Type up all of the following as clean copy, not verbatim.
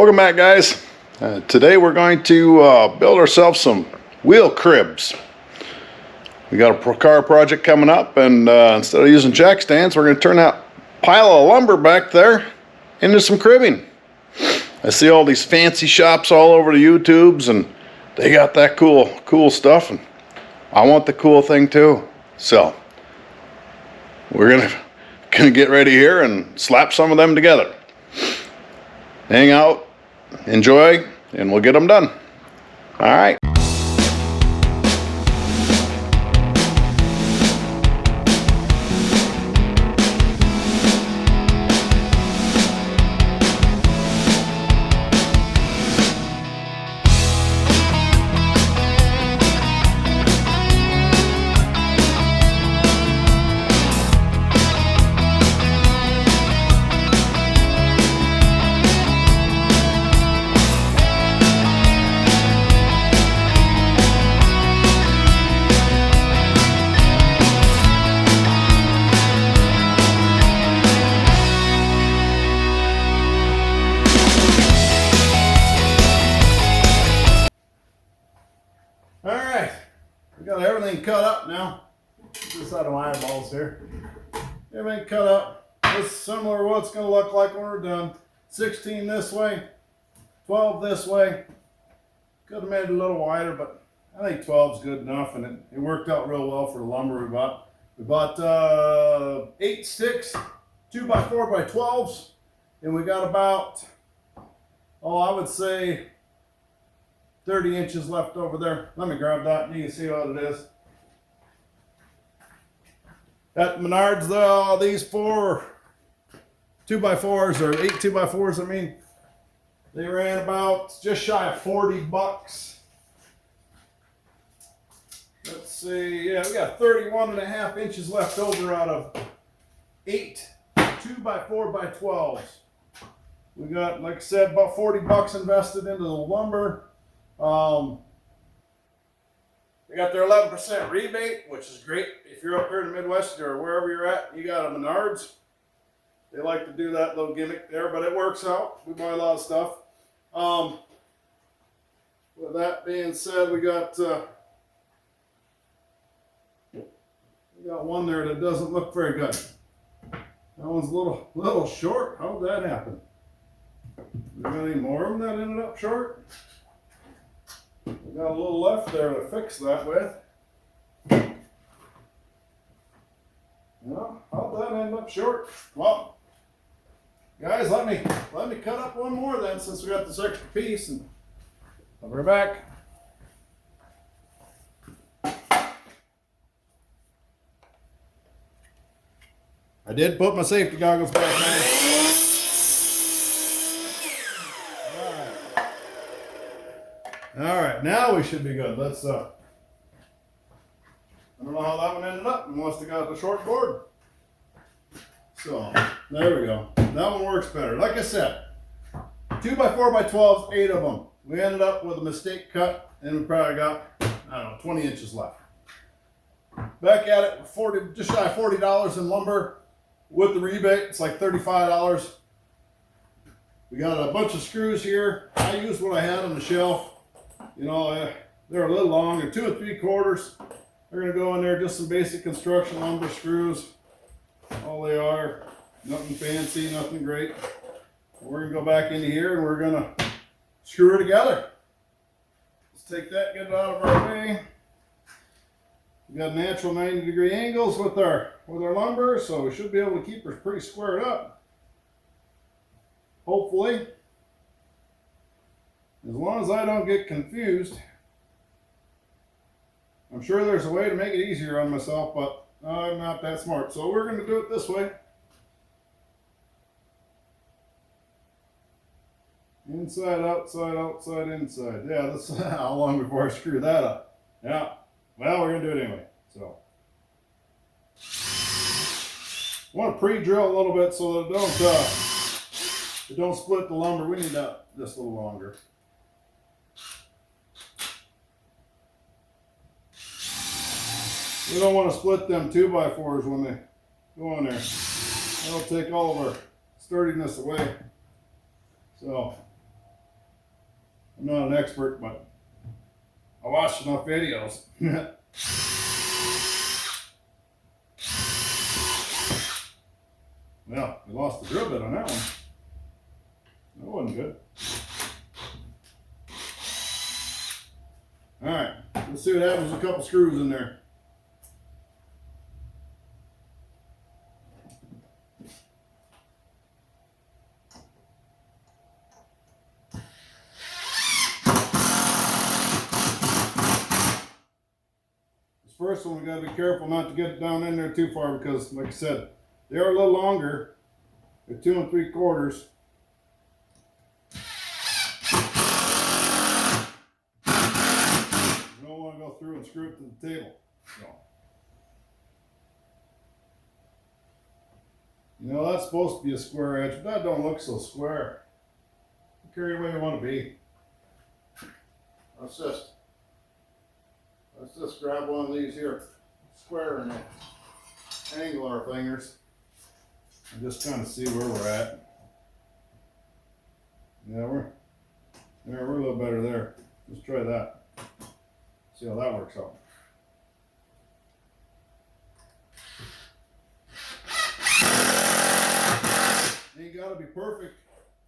Welcome back, guys. Today we're going to build ourselves some wheel cribs. We got a car project coming up, and instead of using jack stands, we're going to turn that pile of lumber back there into some cribbing. I see all these fancy shops all over the YouTubes, and they got that cool stuff, and I want the cool thing too. So we're gonna get ready here and slap some of them together. Hang out, enjoy, and we'll get them done. All right. Alright, we got everything cut up now. This out of my eyeballs here. Everything cut up. This is similar to what it's going to look like when we're done. 16 this way, 12 this way. Could have made it a little wider, but I think 12 is good enough, and it worked out real well for the lumber we bought. We bought 8 sticks, 2x4x12s, and we got about, I would say 30 inches left over there. Let me grab that and you can see what it is. At Menards, though, these 4 2x4s, or 8 2x4s, I mean, they ran about just shy of $40. Let's see, yeah, we got 31.5 inches left over out of 8 2x4x12s. We got, like I said, about $40 invested into the lumber. They got their 11% rebate, which is great. If you're up here in the Midwest or wherever you're at, you got a Menards. They like to do that little gimmick there, but it works out. We buy a lot of stuff. With that being said, we got one there that doesn't look very good. That one's a little short. How did that happen? We got any more of them that ended up short? We got a little left there to fix that with. Well, how'd that end up short? Well, guys, let me cut up one more then, since we got this extra piece, and I'll be right back. I did put my safety goggles back on. All right, now we should be good. Let's, I don't know how that one ended up. We must have got the short board. So, there we go. That one works better. Like I said, 2x4x12s, 8 of them. We ended up with a mistake cut, and we probably got, I don't know, 20 inches left. Back at it, just shy of $40 in lumber. With the rebate, it's like $35. We got a bunch of screws here. I used what I had on the shelf. You know, they're a little long. They're 2 3/4. They're going to go in there, just some basic construction lumber screws. All they are. Nothing fancy, nothing great. We're going to go back into here and we're going to screw her together. Let's take that, get it out of our way. We got natural 90-degree angles with our lumber, so we should be able to keep her pretty squared up. Hopefully. As long as I don't get confused. I'm sure there's a way to make it easier on myself, but I'm not that smart. So we're going to do it this way. Inside, outside, outside, inside. Yeah, that's how long before I screw that up. Yeah, well, we're going to do it anyway. So I want to pre-drill a little bit so that it don't split the lumber. We need that just a little longer. We don't want to split them 2x4s when they go in there. That'll take all of our sturdiness away. So I'm not an expert, but I watched enough videos. Well, we lost the drill bit on that one. That wasn't good. Alright, let's see what happens with a couple screws in there. This first one, we got to be careful not to get it down in there too far because, like I said, they are a little longer. They're 2 3/4. You don't want to go through and screw it to the table. So. You know, that's supposed to be a square edge, but that don't look so square. Carry where you want to be. Let's just grab one of these here, square and angle our fingers, and just kind of see where we're at. Yeah, we're a little better there. Let's try that. See how that works out. Ain't gotta be perfect.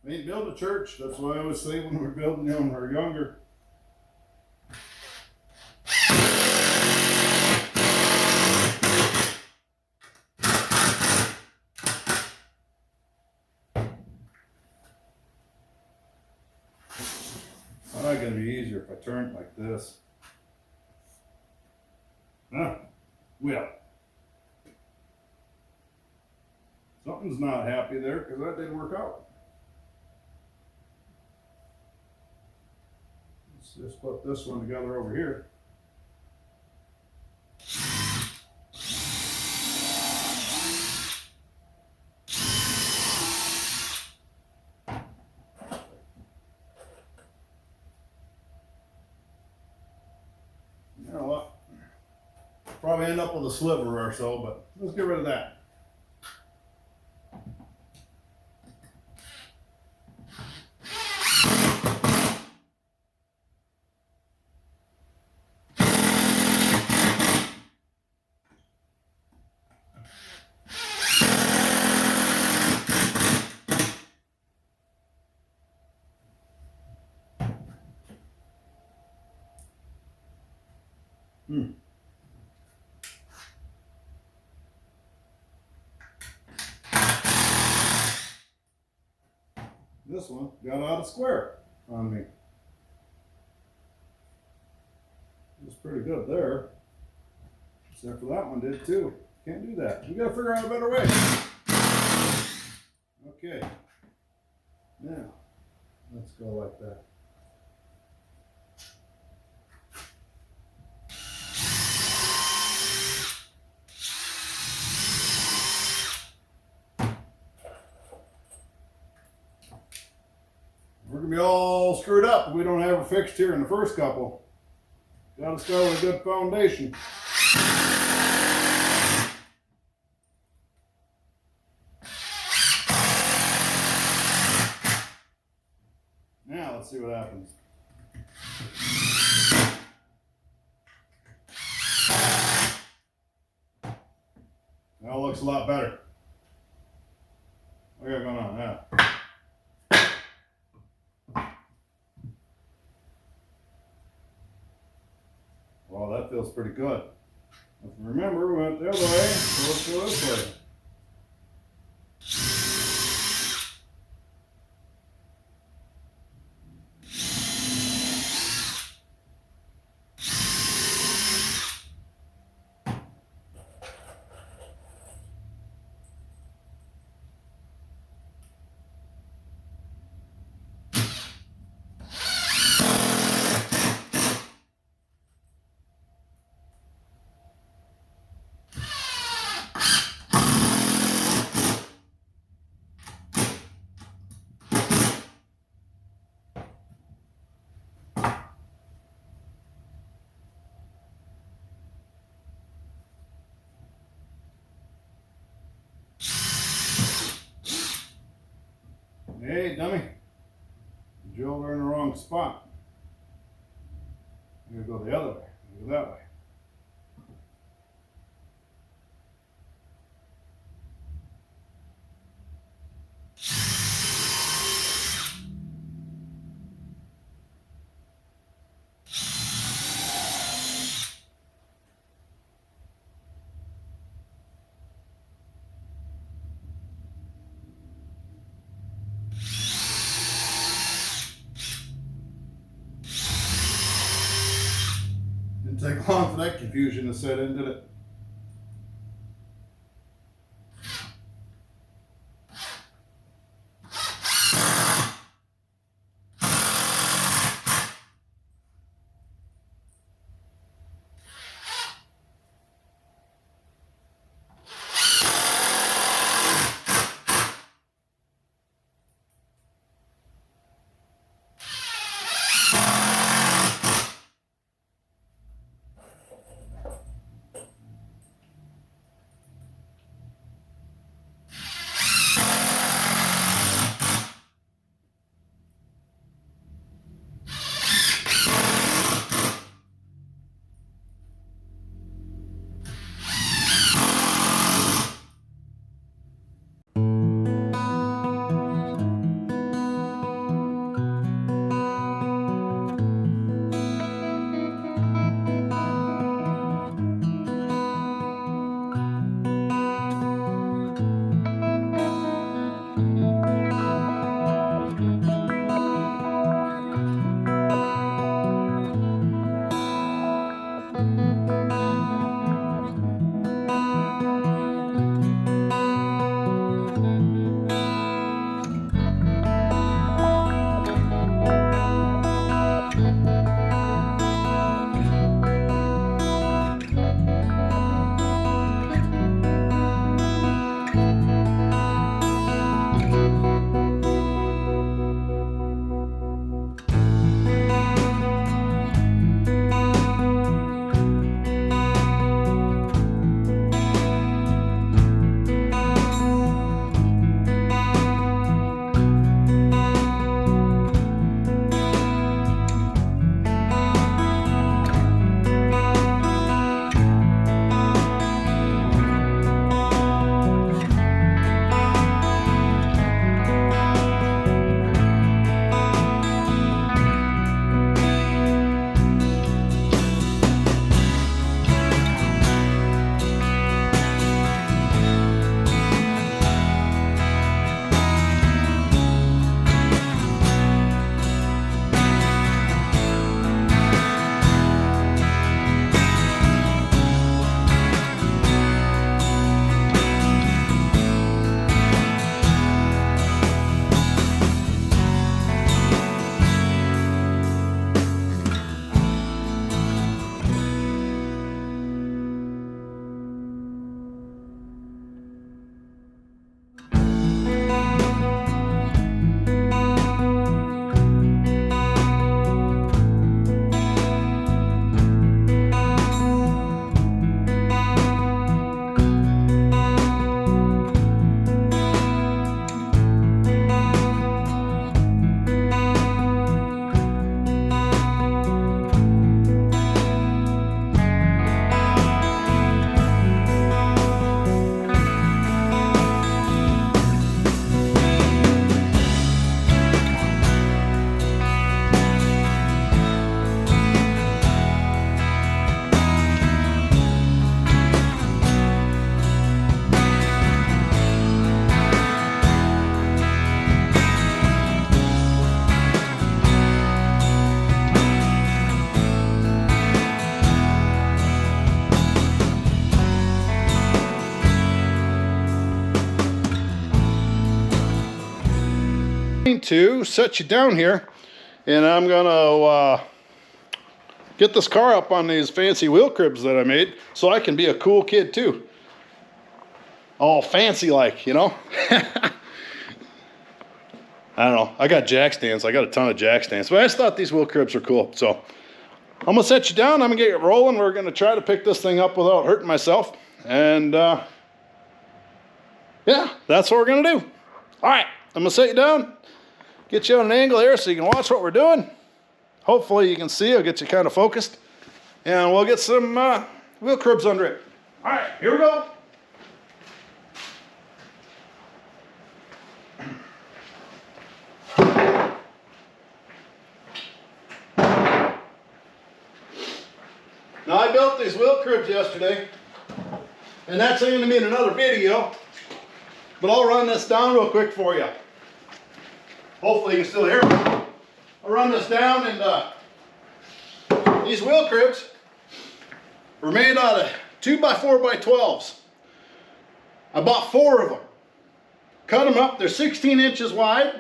Ain't build a church. That's what I always say when we're building them when we're younger. Probably gonna be easier if I turn it like this. Huh? Well, something's not happy there because that didn't work out. Let's just put this one together over here. You know what? Probably end up with a sliver or so, but let's get rid of that. This one got out of square on me. It's pretty good there. Except for that one did too. Can't do that. We gotta figure out a better way. Okay. Now, let's go like that. We're gonna be all screwed up if we don't have it fixed here in the first couple. Gotta start with a good foundation. Now let's see what happens. Now it looks a lot better. What we got going on now? Well, that feels pretty good. If you remember, we went the other way, so let's go this way. Hey, dummy. You drilled her in the wrong spot. You're gonna go the other way. Go that way. Didn't take long for that confusion to set in, did it? To set you down here, and I'm gonna get this car up on these fancy wheel cribs that I made so I can be a cool kid too. All fancy like, you know. I don't know, I got jack stands, I got a ton of jack stands, but I just thought these wheel cribs were cool. So I'm gonna set you down, I'm gonna get it rolling. We're gonna try to pick this thing up without hurting myself, and yeah, that's what we're gonna do. All right, I'm gonna set you down, get you on an angle here so you can watch what we're doing. hopefully you can see. I'll get you kind of focused. And we'll get some wheel cribs under it. All right, here we go. Now I built these wheel cribs yesterday, and that's going to be in another video, but I'll run this down real quick for you. Hopefully you can still hear me. I'll run this down, and these wheel cribs were made out of 2x4x12s. I bought 4 of them. Cut them up, they're 16 inches wide,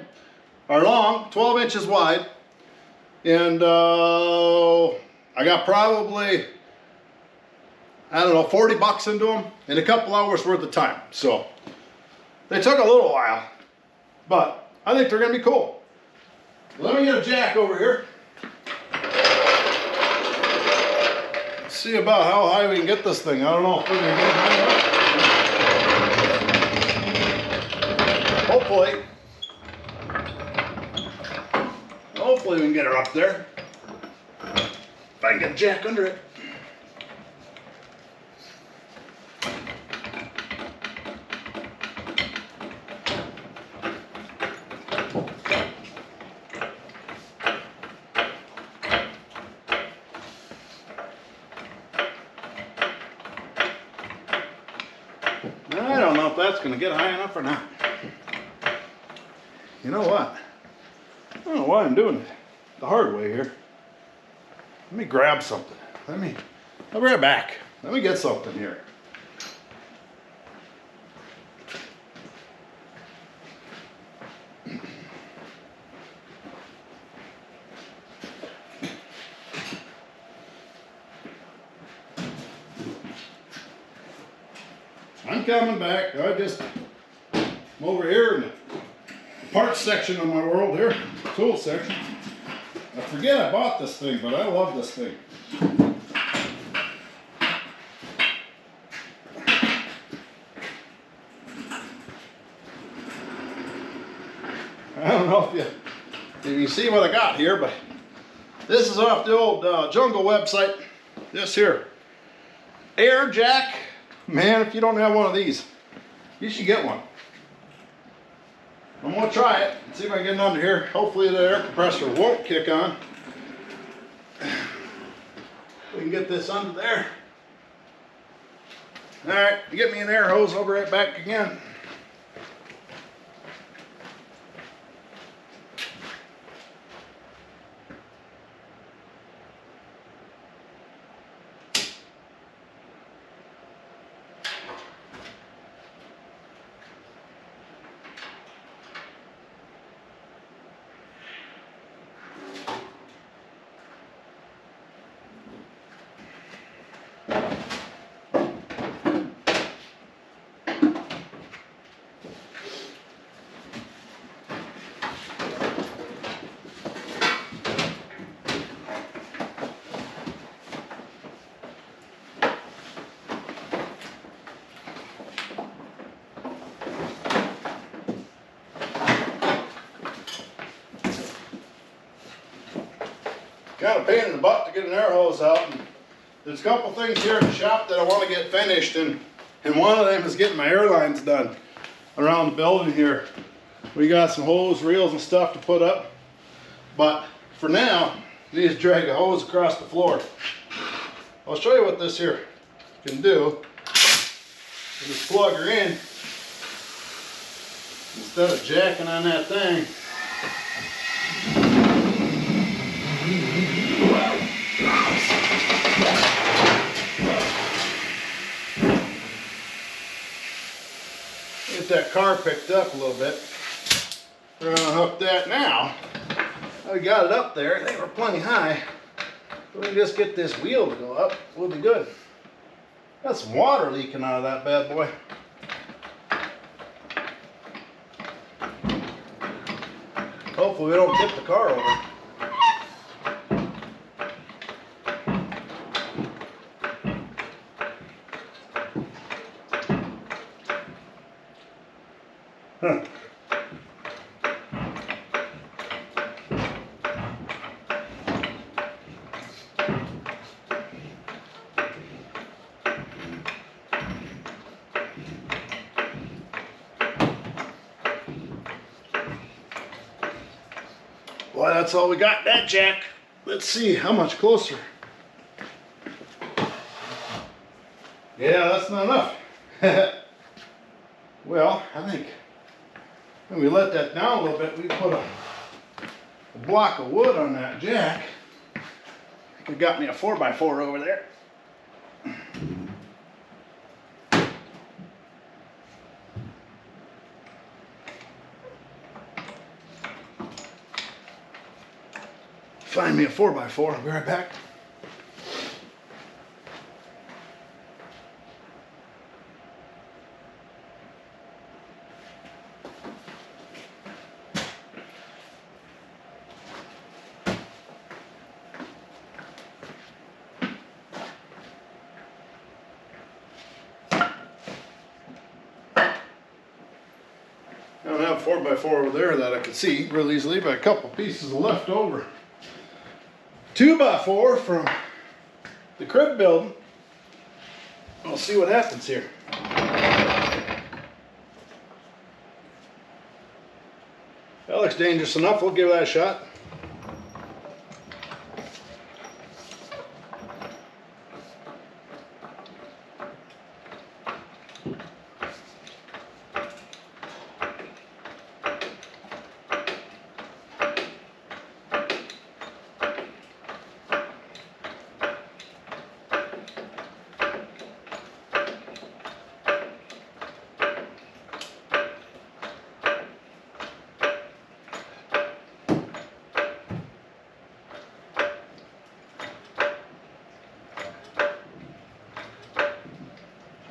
or long, 12 inches wide, and I got probably, I don't know, 40 bucks into them in a couple hours worth of time. So they took a little while, but I think they're gonna be cool. Let me get a jack over here. Let's see about how high we can get this thing. I don't know if we're gonna get high enough. Hopefully we can get her up there. If I can get a jack under it. I don't know if that's going to get high enough or not. You know what? I don't know why I'm doing it the hard way here. Let me grab something. I'll be right back. Let me get something here. I'm coming back. I'm over here in the parts section of my world here, tool section. I forget I bought this thing, but I love this thing. I don't know if you see what I got here, but this is off the old Jungle website. This here, air jack. Man, if you don't have one of these, you should get one. I'm gonna try it and see if I can get it under here. Hopefully the air compressor won't kick on. We can get this under there. All right, you get me an air hose, I'll be right back again. Kind of pain in the butt to get an air hose out. And there's a couple things here in the shop that I want to get finished, and one of them is getting my air lines done around the building here. We got some hose reels and stuff to put up, but for now, you need to drag a hose across the floor. I'll show you what this here can do. You just plug her in instead of jacking on that thing. Get that car picked up a little bit. We're gonna hook that now. I got it up there. They were plenty high. We can just get this wheel to go up. We'll be good. Got some water leaking out of that bad boy. Hopefully we don't tip the car over. that's all we got, that jack. Let's see how much closer. Yeah, that's not enough. Well, I think when we let that down a little bit, we put a block of wood on that jack. I think it got me a 4x4 over there. Find me a 4x4. I'll be right back. I don't have a 4x4 over there that I can see real easily, but a couple pieces of leftover 2x4 from the crib building. We'll see what happens here. That looks dangerous enough. We'll give that a shot.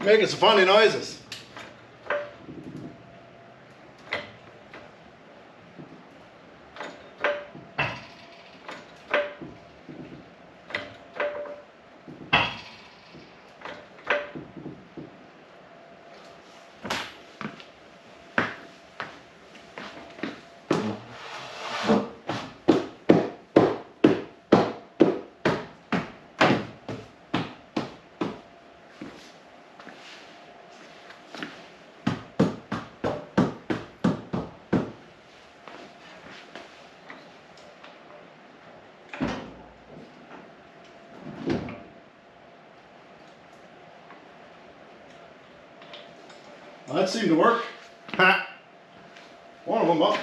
Making some funny noises. Well, that seemed to work. Ha! One of them up.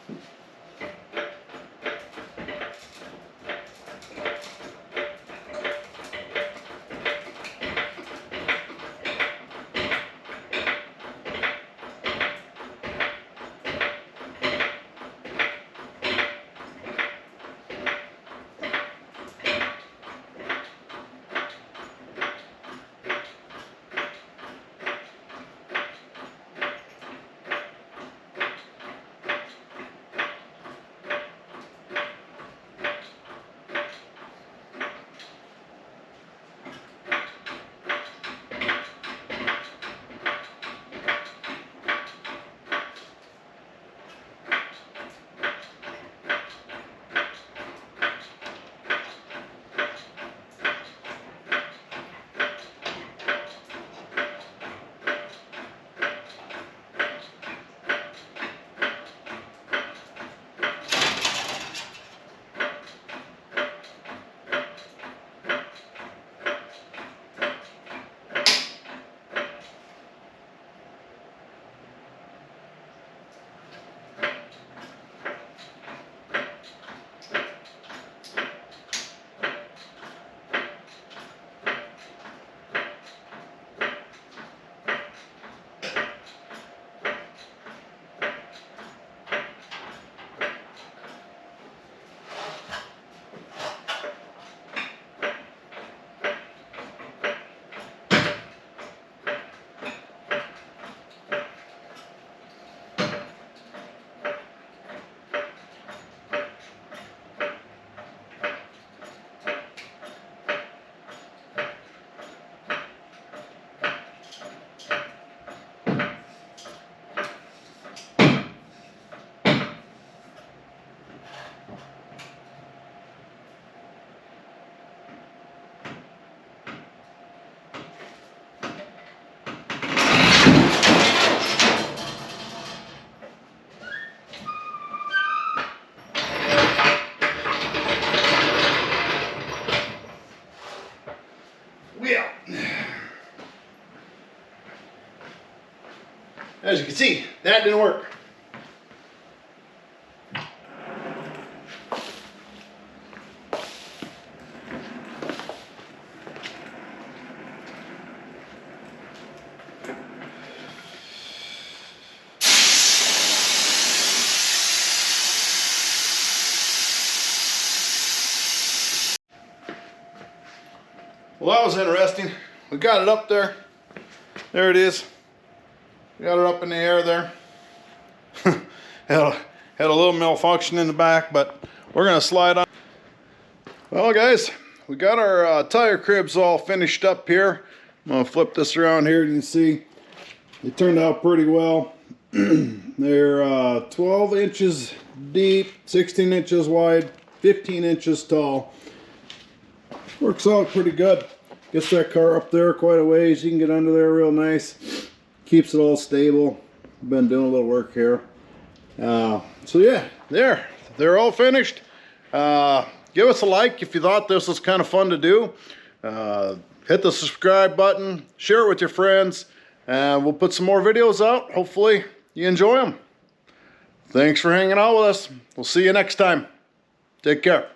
Well, as you can see, that didn't work. Well, that was interesting. We got it up there. There it is. We got it up in the air there. had a little malfunction in the back, but we're gonna slide on. Well, guys, we got our tire cribs all finished up here. I'm gonna flip this around here. You can see they turned out pretty well. They're 12 inches deep, 16 inches wide, 15 inches tall. Works out pretty good. Gets that car up there quite a ways. You can get under there real nice. Keeps it all stable. Been doing a little work here. So yeah, they're all finished. Give us a like if you thought this was kind of fun to do. Hit the subscribe button. Share it with your friends. We'll put some more videos out. Hopefully you enjoy them. Thanks for hanging out with us. We'll see you next time. Take care.